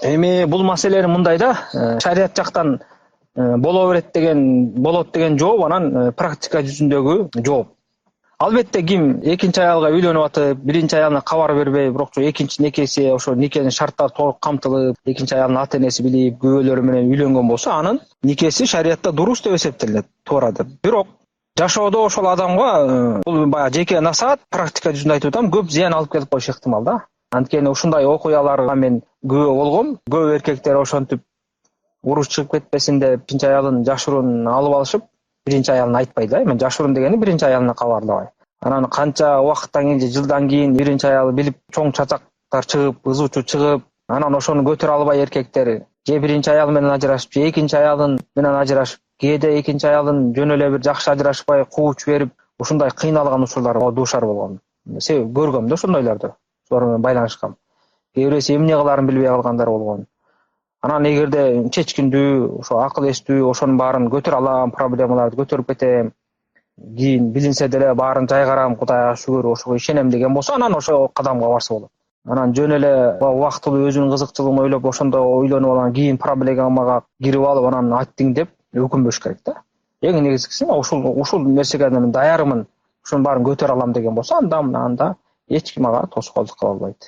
Эми бул маселе мындай да, шарият жактан болот деген жооп, анан практика жүзүндөгү жооп. Албетте ким экинчи аялга үйлөнүп атып, биринчи аялына кабар бербей, бирок экинчи некеси ошо никенин шарттары толук камтылып, экинчи аялдын ата энеси билип, күбөлөрү менен үйлөнгөн болсо, анын никеси шариятта дуруш деп эсептелет, туура деп. Бирок жашоодо ошол адамга бул баягы жеке насаат, практика жүзүндө айтып атам, көп зыян алып келип коюшу ыктымал да. Анткени ушундай окуяларга мен күбө болгом. Көп эркектер ошентип уруш чыгып кетпесин деп экинчи аялын жашыруун алып алышып, биринчи аялына айтпай да. Мен жашыруун дегени биринчи аялына кабарлабай. Анан канча убакыттан кийин же жылдан кийин биринчи аялы билип, чоң чачактар чыгып, ызучу чыгып, анан ошону көтөрө албай эркектер же биринчи аялы менен ажырашып, же экинчи аялын менен ажырашып, кээде экинчи аялын жөн эле бир жакшы ажырашпай кууч берип, ушундай кыйналган учурларга дуушар болгон. Себеп көргөм да ошондойлорду. Ошолор менен байланышкам. Кээ бирөөсү эмне кылаарын билбей калгандар болгон. Анан эгерде чечкиндүү, ошо акыл эстүү, ошонун баарын көтөрө алам, проблемаларды көтөрүп кетем, кийин билинсе деле баарын жайгарам, Кудайга шүгүр, ошого ишенем деген болсо, анан ошо кадамга барса болот. Анан жөн эле убактылуу өзүнүн кызыкчылыгын ойлоп, ошондо үйлөнүп алган, кийин проблемага кирип алып, анан айттың деп өкүнбөш керек да. Эң негизгиси ушул нерсеге мен даярмын, ушунун баарын көтөрө алам деген болсо, анда эч ким ага тоскоолдук кыла албайт.